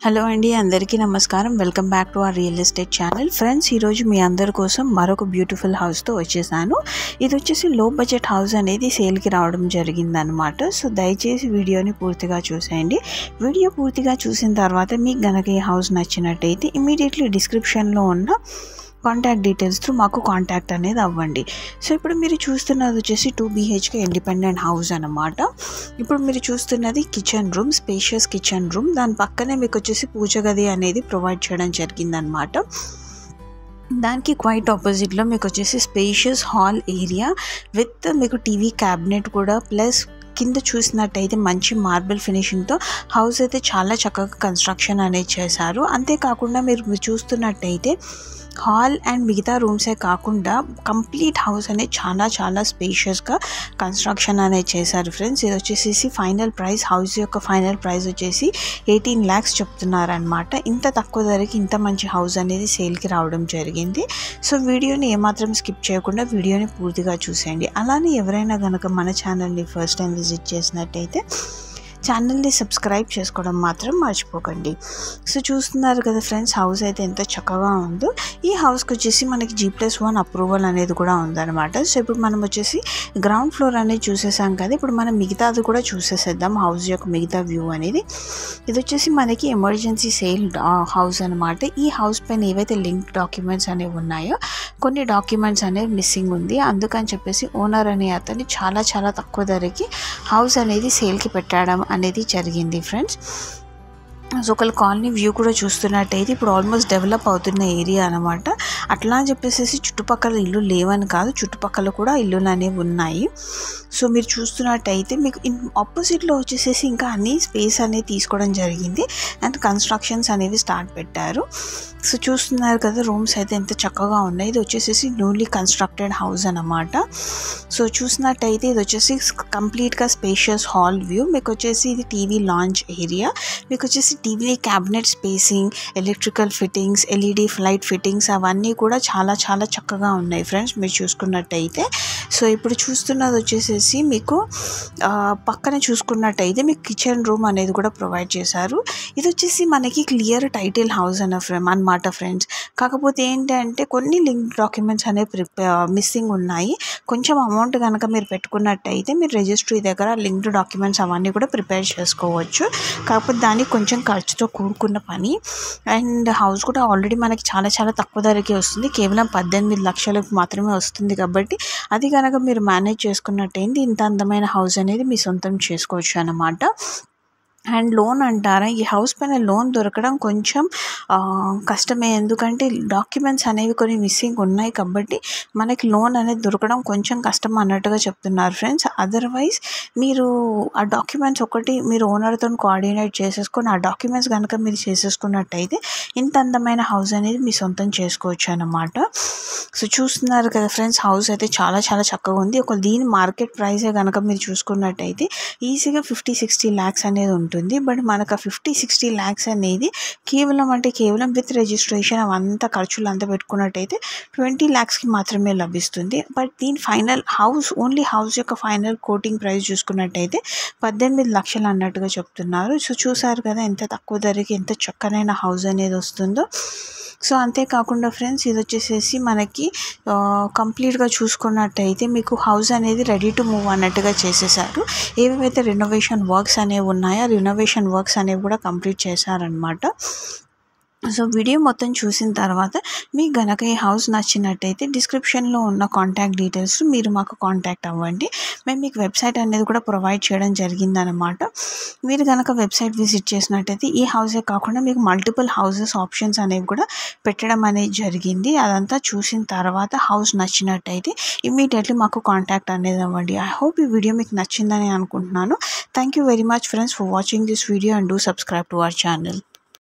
Hello అండి, అందరికీ నమస్కారం. Welcome back to our real estate channel. Friends, ఈరోజు మీ అందరి కోసం మరొక బ్యూటిఫుల్ హౌస్తో వచ్చేసాను. ఇది వచ్చేసి లో బడ్జెట్ హౌస్ అనేది సేల్కి రావడం జరిగిందనమాట. సో దయచేసి వీడియోని పూర్తిగా చూసేయండి. వీడియో పూర్తిగా చూసిన తర్వాత మీకు గనక ఈ హౌస్ నచ్చినట్టయితే ఇమీడియట్లీ డిస్క్రిప్షన్లో ఉన్న కాంటాక్ట్ డీటెయిల్స్ త్రూ మాకు కాంటాక్ట్ అనేది అవ్వండి. సో ఇప్పుడు మీరు చూస్తున్నది వచ్చేసి 2 BHK ఇండిపెండెంట్ హౌస్ అనమాట. ఇప్పుడు మీరు చూస్తున్నది kitchen room, spacious kitchen room. దాని పక్కనే మీకు వచ్చేసి పూజ గది అనేది ప్రొవైడ్ చేయడం జరిగిందనమాట. దానికి క్వైట్ ఆపోజిట్లో మీకు వచ్చేసి స్పేషియస్ హాల్ ఏరియా విత్ మీకు టీవీ క్యాబినెట్ కూడా, ప్లస్ కింద చూసినట్టయితే మంచి మార్బుల్ ఫినిషింగ్తో హౌస్ అయితే చాలా చక్కగా కన్స్ట్రక్షన్ అనేది చేశారు. అంతేకాకుండా మీరు చూస్తున్నట్టయితే హాల్ అండ్ మిగతా రూమ్సే కాకుండా కంప్లీట్ హౌస్ అనేది చాలా స్పేషియస్గా కన్స్ట్రక్షన్ అనేది చేశారు. ఫ్రెండ్స్, ఇది వచ్చేసి ఫైనల్ ప్రైస్, హౌస్ యొక్క ఫైనల్ ప్రైస్ వచ్చేసి 18 lakhs చెప్తున్నారనమాట. ఇంత తక్కువ ధరకి ఇంత మంచి హౌస్ అనేది సేల్కి రావడం జరిగింది. సో వీడియోని ఏమాత్రం స్కిప్ చేయకుండా వీడియోని పూర్తిగా చూసేయండి. అలానే ఎవరైనా కనుక మన ఛానల్ని ఫస్ట్ టైం విజిట్ చేసినట్టయితే ఛానల్ని సబ్స్క్రైబ్ చేసుకోవడం మాత్రం మర్చిపోకండి. సో చూస్తున్నారు కదా ఫ్రెండ్స్, హౌస్ అయితే ఎంత చక్కగా ఉందో. ఈ హౌస్కి వచ్చేసి మనకి G+1 అప్రూవల్ అనేది కూడా ఉందన్నమాట. సో ఇప్పుడు మనం వచ్చేసి గ్రౌండ్ ఫ్లోర్ అనేది చూసేసాం కదా, ఇప్పుడు మనం మిగతాది కూడా చూసేసేద్దాం. హౌస్ యొక్క మిగతా వ్యూ అనేది ఇది వచ్చేసి మనకి ఎమర్జెన్సీ సేల్ హౌస్ అనమాట. ఈ హౌస్ పైన ఏవైతే లింక్ డాక్యుమెంట్స్ అనేవి ఉన్నాయో కొన్ని డాక్యుమెంట్స్ అనేవి మిస్సింగ్ ఉంది. అందుకని చెప్పేసి ఓనర్ అనే అతన్ని చాలా తక్కువ ధరకి హౌస్ అనేది సేల్కి పెట్టడం అనేది జరిగింది. ఫ్రెండ్స్, సో ఒకళ్ళు కాలనీ వ్యూ కూడా చూస్తున్నట్టయితే ఇప్పుడు ఆల్మోస్ట్ డెవలప్ అవుతున్న ఏరియా అనమాట. అట్లా అని చెప్పేసి చుట్టుపక్కల ఇల్లు లేవని కాదు, చుట్టుపక్కల కూడా ఇల్లులు అనేవి ఉన్నాయి. సో మీరు చూస్తున్నట్టయితే మీకు ఆపోజిట్లో వచ్చేసేసి ఇంకా అన్ని స్పేస్ అనేది తీసుకోవడం జరిగింది అండ్ కన్స్ట్రక్షన్స్ అనేవి స్టార్ట్ పెట్టారు. సో చూస్తున్నారు కదా, రూమ్స్ అయితే ఎంత చక్కగా ఉన్నాయి. ఇది వచ్చేసి న్యూలీ కన్స్ట్రక్టెడ్ హౌస్ అనమాట. సో చూసినట్టయితే ఇది వచ్చేసి కంప్లీట్గా స్పేషియస్ హాల్ వ్యూ. మీకు వచ్చేసి ఇది టీవీ లాంచ్ ఏరియా, మీకు వచ్చేసి TV cabinet spacing, electrical fittings, LED flight fittings అవన్నీ కూడా చాలా చక్కగా ఉన్నాయి. ఫ్రెండ్స్, మీరు చూసుకున్నట్టయితే సో ఇప్పుడు చూస్తున్నది వచ్చేసేసి మీకు పక్కన చూసుకున్నట్టయితే మీకు కిచెన్ రూమ్ అనేది కూడా ప్రొవైడ్ చేశారు. ఇది వచ్చేసి మనకి క్లియర్ టైటిల్ హౌస్ అన్నమాట ఫ్రెండ్స్. కాకపోతే ఏంటంటే కొన్ని లింక్ డాక్యుమెంట్స్ అనేవి మిస్సింగ్ ఉన్నాయి. కొంచెం అమౌంట్ కనుక మీరు పెట్టుకున్నట్టయితే మీరు రిజిస్ట్రీ దగ్గర లింక్డ్ డాక్యుమెంట్స్ అవన్నీ కూడా ప్రిపేర్ చేసుకోవచ్చు. కాకపోతే దానికి కొంచెం ఖర్చుతో కూడుకున్న పని. అండ్ హౌస్ కూడా ఆల్రెడీ మనకి చాలా తక్కువ ధరకే వస్తుంది. కేవలం 18 లక్షలకు మాత్రమే వస్తుంది. కాబట్టి అది కనుక మీరు మేనేజ్ చేసుకున్నట్టయింది ఇంత అందమైన హౌస్ అనేది మీ సొంతం చేసుకోవచ్చు అన్నమాట. అండ్ లోన్ అంటారా, ఈ హౌస్ పైన లోన్ దొరకడం కొంచెం కష్టమే. ఎందుకంటే డాక్యుమెంట్స్ అనేవి కొన్ని మిస్సింగ్ ఉన్నాయి కాబట్టి మనకి లోన్ అనేది దొరకడం కొంచెం కష్టం అన్నట్టుగా చెప్తున్నారు. ఫ్రెండ్స్, అదర్వైజ్ మీరు ఆ డాక్యుమెంట్స్ ఒకటి మీరు ఓనర్తో కోఆర్డినేట్ చేసేసుకొని ఆ డాక్యుమెంట్స్ కనుక మీరు చేసేసుకున్నట్టయితే ఇంత అందమైన హౌస్ అనేది మీ సొంతం చేసుకోవచ్చు అన్నమాట. సో చూస్తున్నారు కదా ఫ్రెండ్స్, హౌస్ అయితే చాలా చక్కగా ఉంది. ఒక దీని మార్కెట్ ప్రైసే కనుక మీరు చూసుకున్నట్టయితే ఈజీగా 50-60 lakhs అనేది ఉంటుంది. బట్ మనకు 50-60 lakhs అనేది కేవలం విత్ రిజిస్ట్రేషన్ అవంతా ఖర్చులు అంతా పెట్టుకున్నట్టయితే 20 lakhsకి మాత్రమే లభిస్తుంది. బట్ దీని ఫైనల్ ఓన్లీ హౌస్ యొక్క ఫైనల్ కోటింగ్ ప్రైస్ చూసుకున్నట్టయితే 18 లక్షలు అన్నట్టుగా చెప్తున్నారు. సో చూసారు కదా ఎంత తక్కువ ధరకి ఎంత చక్కనైన హౌస్ అనేది వస్తుందో. సో అంతేకాకుండా ఫ్రెండ్స్, ఇది వచ్చేసేసి మనకి కంప్లీట్గా చూసుకున్నట్టయితే మీకు హౌస్ అనేది రెడీ టు మూవ్ అన్నట్టుగా చేసేసారు. ఏవైతే రెనోవేషన్ వర్క్స్ అనేవి ఉన్నాయో రెనోవేషన్ వర్క్స్ అనేవి కూడా కంప్లీట్ చేశారనమాట. సో వీడియో మొత్తం చూసిన తర్వాత మీకు గనక ఈ హౌస్ నచ్చినట్టయితే డిస్క్రిప్షన్లో ఉన్న కాంటాక్ట్ డీటెయిల్స్ మీరు మాకు కాంటాక్ట్ అవ్వండి. మేము మీకు వెబ్సైట్ అనేది కూడా ప్రొవైడ్ చేయడం జరిగిందనమాట. మీరు కనుక వెబ్సైట్ విజిట్ చేసినట్టయితే ఈ హౌసే కాకుండా మీకు మల్టిపుల్ హౌసెస్ ఆప్షన్స్ అనేవి కూడా పెట్టడం అనేది జరిగింది. అదంతా చూసిన తర్వాత హౌస్ నచ్చినట్టయితే ఇమీడియట్లీ మాకు కాంటాక్ట్ అనేది అవ్వండి. ఐ హోప్ ఈ వీడియో మీకు నచ్చిందని అనుకుంటున్నాను. Thank you very much friends for watching this video and do subscribe to our channel.